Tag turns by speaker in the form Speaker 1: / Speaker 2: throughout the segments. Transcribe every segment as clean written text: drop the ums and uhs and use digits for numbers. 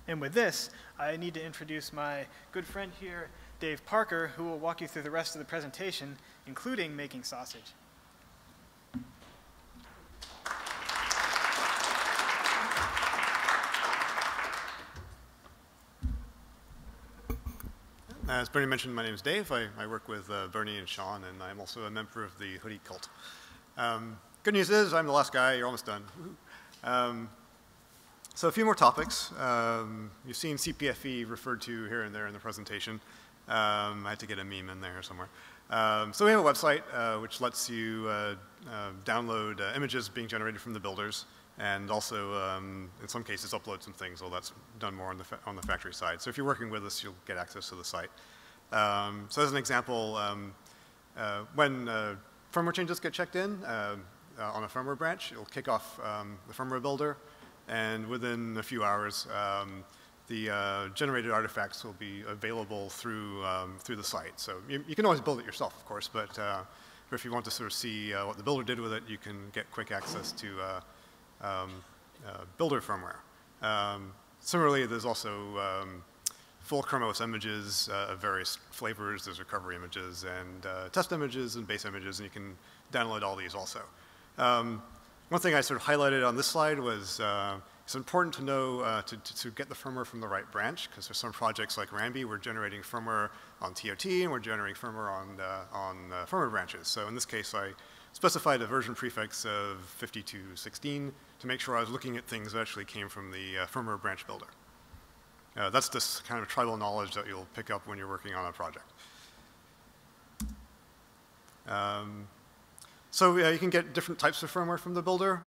Speaker 1: And with this, I need to introduce my good friend here, Dave Parker, who will walk you through the rest of the presentation, including making sausage.
Speaker 2: As Bernie mentioned, my name is Dave. I work with Bernie and Sean, and I'm also a member of the Hoodie cult. Good news is I'm the last guy. You're almost done. So a few more topics. You've seen CPFE referred to here and there in the presentation. I had to get a meme in there somewhere. So we have a website which lets you download images being generated from the builders, and also in some cases upload some things. Well, that's done more on the factory side. So if you're working with us, you'll get access to the site. So as an example, when firmware changes get checked in on a firmware branch, it'll kick off the firmware builder, and within a few hours, the generated artifacts will be available through the site. So you can always build it yourself, of course, but if you want to sort of see what the builder did with it, you can get quick access to builder firmware. Similarly, there's also full Chrome OS images of various flavors. There's recovery images and test images and base images, and you can download all these also. One thing I sort of highlighted on this slide was it's important to know to get the firmware from the right branch, because there's some projects like Ramby, we're generating firmware on TOT and we're generating firmware on firmware branches. So in this case, I specified a version prefix of 5216 to make sure I was looking at things that actually came from the firmware branch builder. That's this kind of tribal knowledge that you'll pick up when you're working on a project. So you can get different types of firmware from the builder.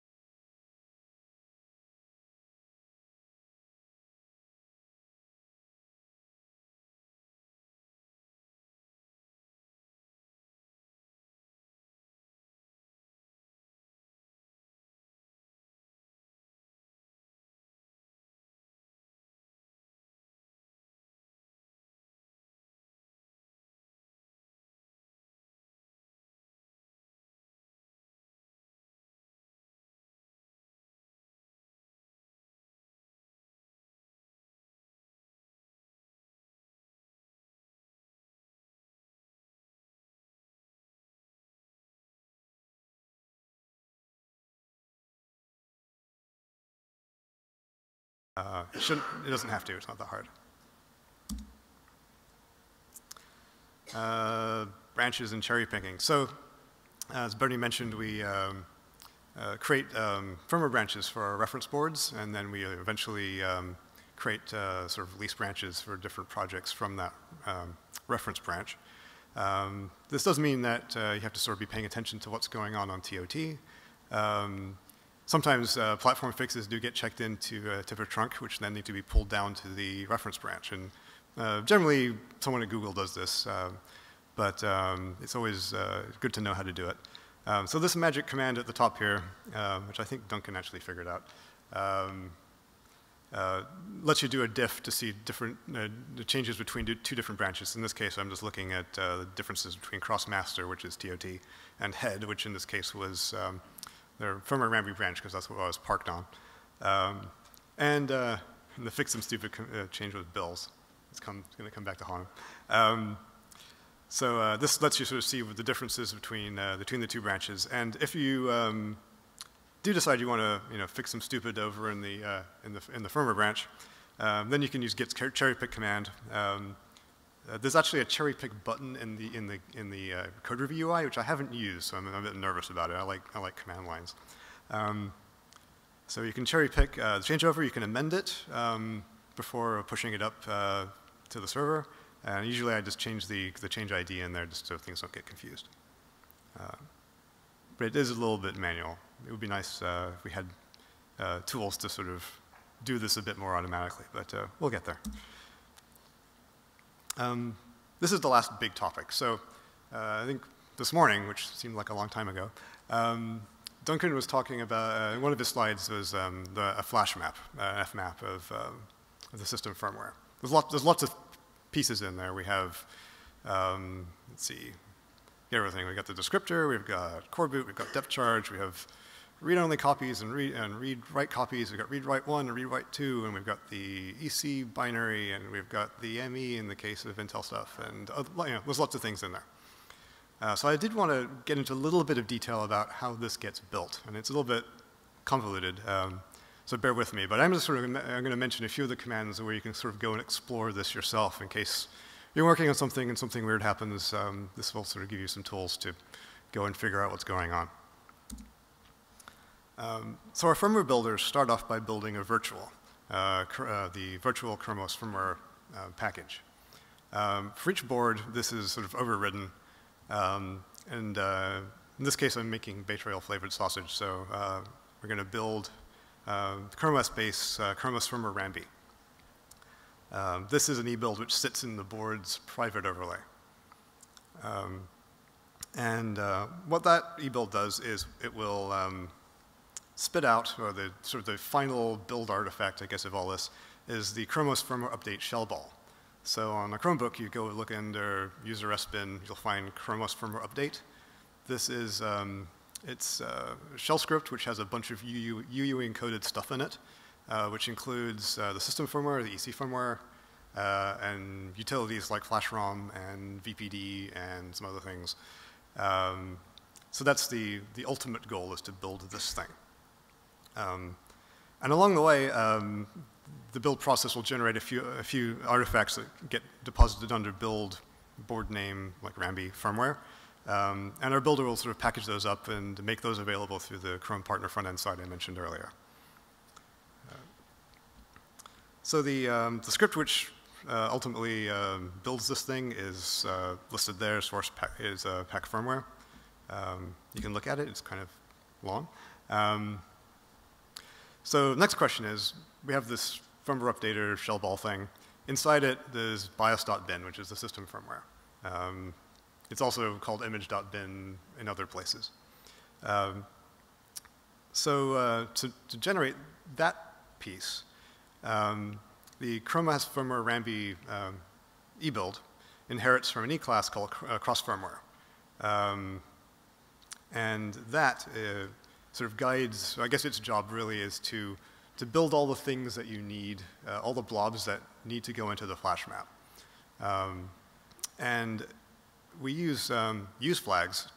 Speaker 2: It doesn't have to, it's not that hard. Branches and cherry picking. So as Bernie mentioned, we create firmware branches for our reference boards, and then we eventually create sort of release branches for different projects from that reference branch. This does mean that you have to sort of be paying attention to what's going on TOT. Sometimes platform fixes do get checked into a trunk, which then need to be pulled down to the reference branch. And generally, someone at Google does this, but it's always good to know how to do it. So this magic command at the top here, which I think Duncan actually figured out, lets you do a diff to see different the changes between two different branches. In this case, I'm just looking at the differences between cross-master, which is TOT, and head, which in this case was their firmware Ramby branch, because that's what I was parked on. And the fix some stupid change with bills. It's going to come back to haunt him. So this lets you sort of see the differences between the two branches. And if you do decide you want to fix some stupid over in the firmware branch, then you can use git cherry pick command. There's actually a cherry pick button in the code review UI, which I haven't used, so I'm a bit nervous about it. I like command lines. So you can cherry pick the changeover. You can amend it before pushing it up to the server. And usually I just change the change ID in there just so things don't get confused. But it is a little bit manual. It would be nice if we had tools to sort of do this a bit more automatically, but we'll get there. This is the last big topic. So I think this morning, which seemed like a long time ago, Duncan was talking about, one of his slides was a flash map, an FMAP of the system firmware. There's lots of pieces in there. We have, let's see, everything. We've got the descriptor, we've got Coreboot, we've got depth charge, we have read-only copies and read-write copies. We've got read-write1 and read-write2, and we've got the EC binary, and we've got the ME in the case of Intel stuff, and there's lots of things in there. So I did want to get into a little bit of detail about how this gets built, and it's a little bit convoluted, so bear with me. But I'm going to mention a few of the commands where you can sort of go and explore this yourself in case you're working on something and something weird happens. This will sort of give you some tools to go and figure out what's going on. So our firmware builders start off by building a virtual, the virtual Chrome OS Firmware package. For each board, this is sort of overridden. In this case, I'm making Bay Trail flavored sausage, so we're going to build Chrome OS base Chrome OS Firmware Ramby. This is an ebuild which sits in the board's private overlay. What that ebuild does is it will spit out, or the sort of the final build artifact, I guess, of all this, is the Chrome OS Firmware Update shell ball. So on a Chromebook, you go look under user sbin, you'll find Chrome OS Firmware Update. This is it's a shell script which has a bunch of UU encoded stuff in it, which includes the system firmware, the EC firmware, and utilities like FlashROM and VPD and some other things. So that's the ultimate goal, is to build this thing. And along the way, the build process will generate a few artifacts that get deposited under build board name, like Ramby firmware. And our builder will sort of package those up and make those available through the Chrome partner front-end side I mentioned earlier. So the script which ultimately builds this thing is listed there. Source is pack firmware. You can look at it. It's kind of long. So next question is, we have this firmware updater shell ball thing. Inside it, there's bios.bin, which is the system firmware. It's also called image.bin in other places. So to generate that piece, the Chrome OS Firmware Ramby ebuild inherits from an E-class called cross firmware. And that sort of guides, I guess its job really is to build all the things that you need, all the blobs that need to go into the Flashmap. And we use flags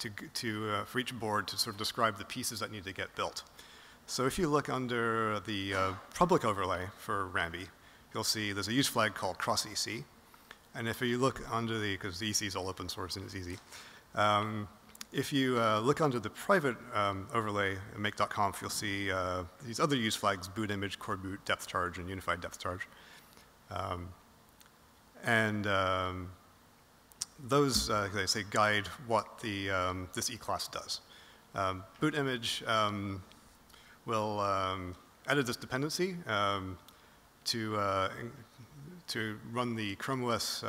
Speaker 2: for each board to sort of describe the pieces that need to get built. So if you look under the public overlay for Ramby, you'll see there's a use flag called cross EC. And if you look under because the EC is all open source and it's easy, if you look under the private overlay, make.conf, you'll see these other use flags: boot image, coreboot, depth charge, and unified depth charge. Those, they say, guide what this E-class does. Boot image will added this dependency to run the Chrome OS,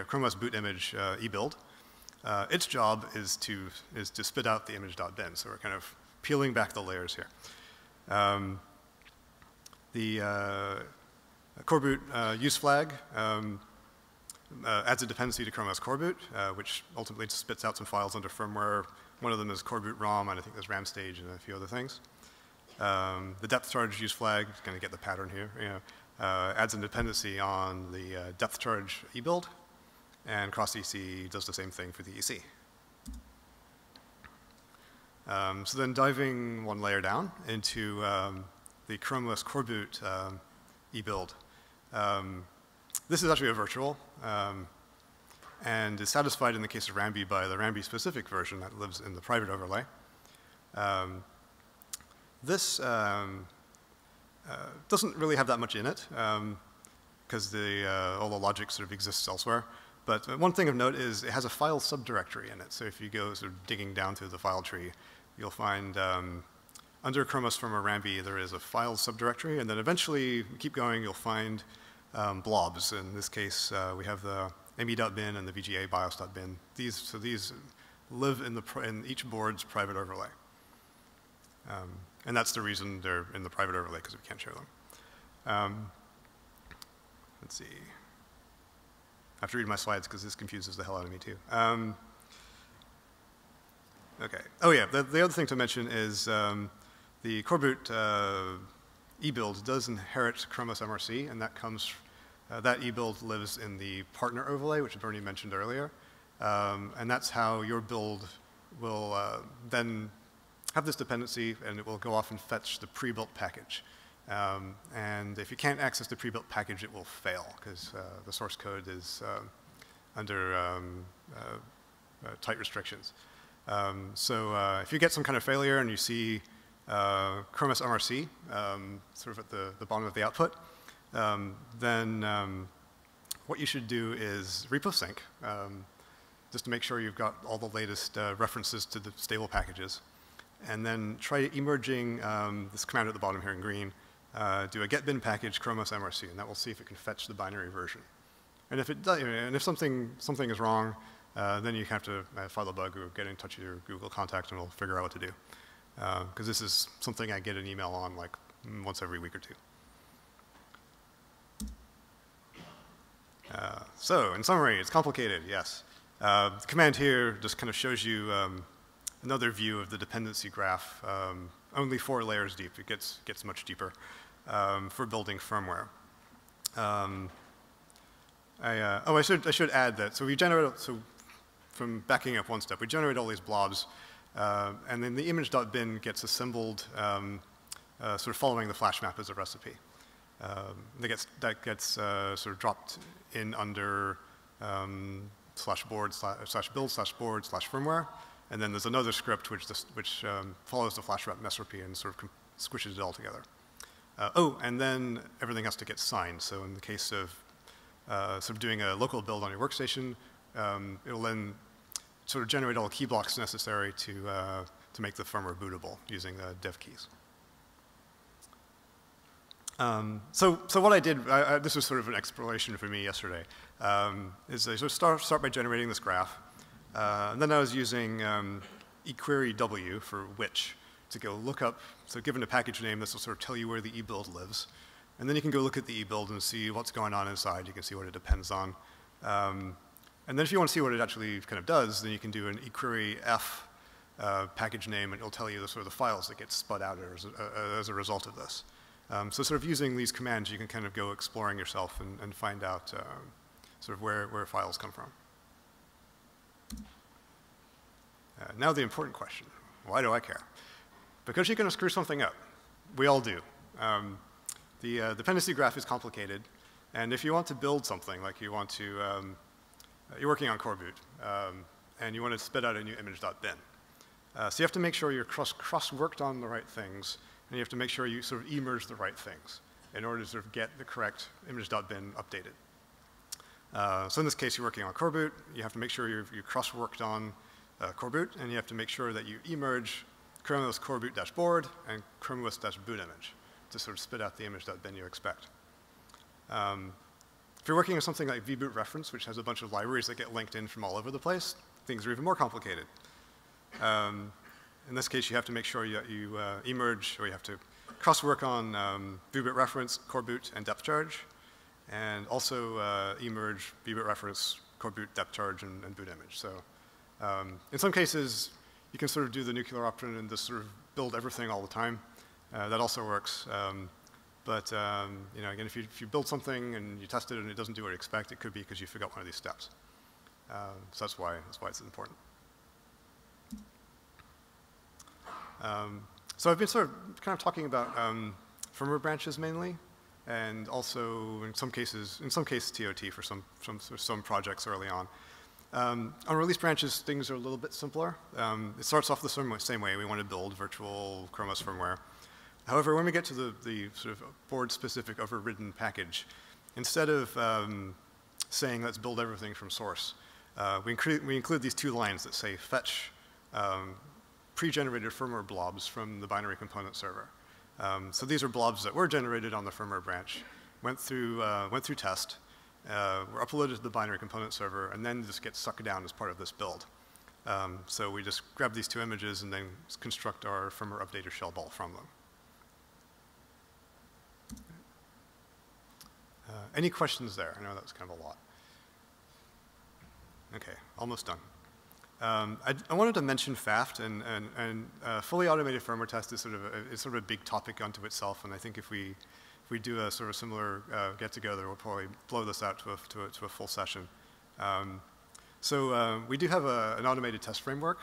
Speaker 2: Chrome OS boot image ebuild. Its job is to spit out the image.bin, so we're kind of peeling back the layers here. The Coreboot use flag adds a dependency to Chrome OS Coreboot, which ultimately spits out some files under firmware. One of them is Coreboot ROM, and I think there's RAM stage and a few other things. The depth charge use flag is going to get the pattern here. Adds a dependency on the depth charge ebuild, and cross EC does the same thing for the EC. So then diving one layer down into the Chrome OS Coreboot ebuild. This is actually a virtual, and is satisfied in the case of Ramby by the Ramby specific version that lives in the private overlay. This doesn't really have that much in it, because all the logic sort of exists elsewhere. But one thing of note is it has a file subdirectory in it. So if you go sort of digging down through the file tree, you'll find under Chrome OS Firmware Ramby there is a file subdirectory, and then eventually, keep going, you'll find blobs. In this case, we have the me.bin and the VGA bios.bin. So these live in each board's private overlay. And that's the reason they're in the private overlay, because we can't share them. Let's see. I have to read my slides because this confuses the hell out of me too. Okay. Oh yeah, the other thing to mention is the Coreboot Ebuild does inherit Chrome OS MRC, and that comes, that Ebuild lives in the partner overlay, which Bernie mentioned earlier. And that's how your build will then have this dependency, and it will go off and fetch the pre-built package. And if you can't access the pre-built package, it will fail, because the source code is under tight restrictions. So if you get some kind of failure and you see Chrome OS MRC sort of at the bottom of the output, then what you should do is repo sync, just to make sure you've got all the latest references to the stable packages. And then try emerging this command at the bottom here in green, do a get bin package Chrome OS MRC, and that will see if it can fetch the binary version. And if it does, and if something is wrong, then you have to file a bug or get in touch with your Google contact, and we'll figure out what to do. Because this is something I get an email on like once every week or two. So in summary, it's complicated, yes. The command here just kind of shows you another view of the dependency graph, only 4 layers deep. It gets much deeper for building firmware. I should add that. So we generate, so from backing up one step, we generate all these blobs, and then the image.bin gets assembled, sort of following the Flashmap as a recipe. That gets sort of dropped in under /board/build/board/firmware, and then there's another script which follows the Flashmap recipe and sort of squishes it all together. And then everything has to get signed. So in the case of sort of doing a local build on your workstation, it will then sort of generate all the key blocks necessary to make the firmware bootable using the dev keys. So what I did, this was sort of an exploration for me yesterday, is I sort of start by generating this graph. And then I was using equery w for which to go look up, so given a package name, this will sort of tell you where the ebuild lives. And then you can go look at the ebuild and see what's going on inside. You can see what it depends on. And then if you want to see what it actually kind of does, then you can do an equery f package name, and it'll tell you the sort of the files that get spud out as a result of this. So sort of using these commands, you can kind of go exploring yourself and find out sort of where files come from. Now the important question, why do I care? Because you're going to screw something up. We all do. The dependency graph is complicated, and if you want to build something, like you want to, you're working on Coreboot, and you want to spit out a new image.bin. So you have to make sure you're cross-worked on the right things, and you have to make sure you sort of emerge the right things in order to sort of get the correct image.bin updated. So in this case, you're working on Coreboot. You have to make sure you're cross-worked on Coreboot, and you have to make sure that you emerge Chrome OS Coreboot-board and Chrome OS-boot image to sort of spit out the image.bin you expect. If you're working on something like vboot reference, which has a bunch of libraries that get linked in from all over the place, things are even more complicated. In this case, you have to make sure you emerge, or you have to cross-work on vboot reference, Coreboot, and depth charge, and also emerge vboot reference, Coreboot, depth charge, and boot image. So in some cases, you can sort of do the nuclear option and just sort of build everything all the time. That also works. But you know, again, if you build something and you test it and it doesn't do what you expect, it could be because you forgot one of these steps. So that's why it's important. So I've been sort of kind of talking about firmware branches mainly, and also in some cases TOT for some projects early on. On release branches, things are a little bit simpler. It starts off the same way. We want to build virtual Chrome OS firmware. However, when we get to the sort of board-specific overridden package, instead of saying let's build everything from source, we include these 2 lines that say fetch pre-generated firmware blobs from the binary component server. So these are blobs that were generated on the firmware branch, went through test, were uploaded to the binary component server, and then just get sucked down as part of this build. So we just grab these 2 images and then construct our firmware updater shell ball from them. Any questions there? I know that was kind of a lot. Okay, almost done. I wanted to mention FAFT, and fully automated firmware test is sort of a big topic unto itself, and I think if we do a sort of similar get-together, we'll probably blow this out to a full session. So we do have an automated test framework,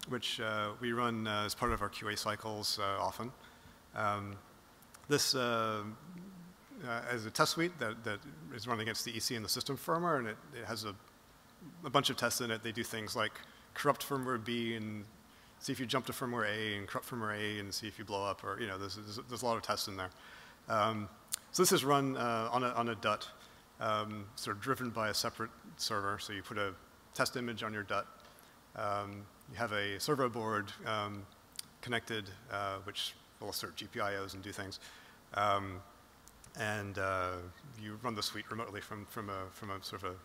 Speaker 2: which we run as part of our QA cycles often. This as a test suite that is run against the EC and the system firmware, and it has a bunch of tests in it. They do things like corrupt firmware B and see if you jump to firmware A, and corrupt firmware A and see if you blow up, or there's a lot of tests in there. So this is run on a DUT, sort of driven by a separate server. So you put a test image on your DUT. You have a servo board connected, which will assert GPIOs and do things. And you run the suite remotely from a sort of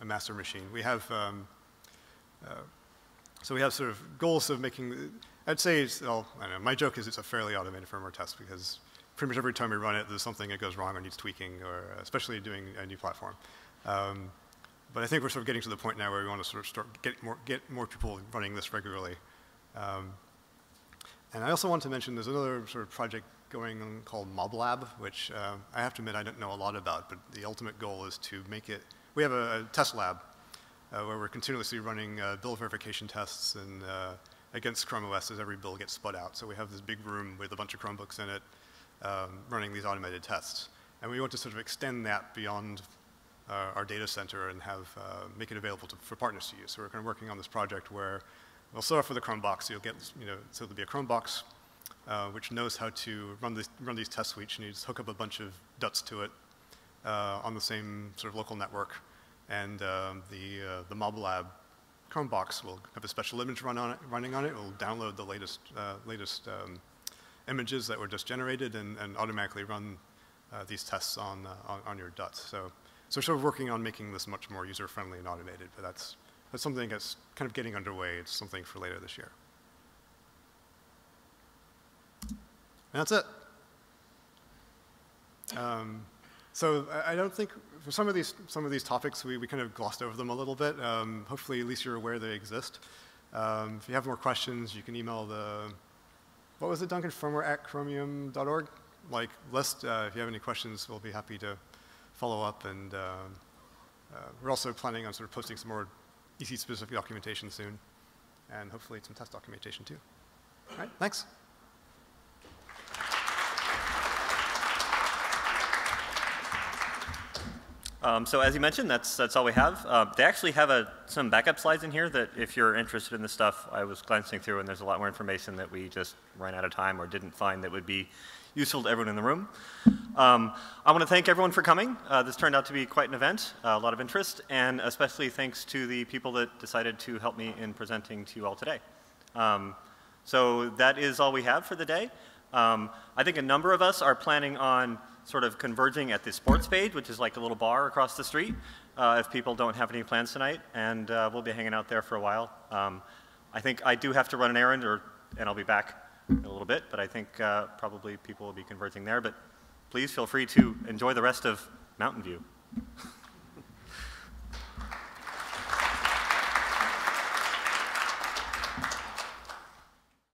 Speaker 2: a master machine. We have so we have sort of goals of making. I'd say I don't know. My joke is it's a fairly automated firmware test because pretty much every time we run it, there's something that goes wrong or needs tweaking, or especially doing a new platform. But I think we're sort of getting to the point now where we want to sort of get more people running this regularly. And I also want to mention there's another sort of project going on called MobLab, which I have to admit I don't know a lot about, but the ultimate goal is to make it. We have a test lab where we're continuously running build verification tests and against Chrome OS as every build gets spun out. So we have this big room with a bunch of Chromebooks in it running these automated tests. And we want to sort of extend that beyond our data center and make it available for partners to use. So we're kind of working on this project where we'll start off with a Chrome box. You'll get, so there'll be a Chrome box which knows how to run these test suites, and you just hook up a bunch of DUTs to it on the same sort of local network. And the MobLab Chrome box will have a special image running on it. It will download the latest images that were just generated and automatically run these tests on your DUTs. So we're sort of working on making this much more user-friendly and automated, but that's something that's kind of getting underway. It's something for later this year. And that's it. So I don't think for some of these topics we kind of glossed over them a little bit. Hopefully, at least you're aware they exist. If you have more questions, you can email what was it, Duncan? Firmware@chromium.org. List. If you have any questions, we'll be happy to follow up. And we're also planning on sort of posting some more EC-specific documentation soon, and hopefully some test documentation too. All right, thanks.
Speaker 3: So as you mentioned, that's all we have. They actually have some backup slides in here that if you're interested in this stuff, I was glancing through, and there's a lot more information that we just ran out of time or didn't find that would be useful to everyone in the room. I want to thank everyone for coming. This turned out to be quite an event, a lot of interest, and especially thanks to the people that decided to help me in presenting to you all today. So that is all we have for the day. I think a number of us are planning on sort of converging at the sports page, which is like a little bar across the street, if people don't have any plans tonight, and we'll be hanging out there for a while. I think I do have to run an errand, and I'll be back in a little bit, but I think probably people will be converging there. But please feel free to enjoy the rest of Mountain View.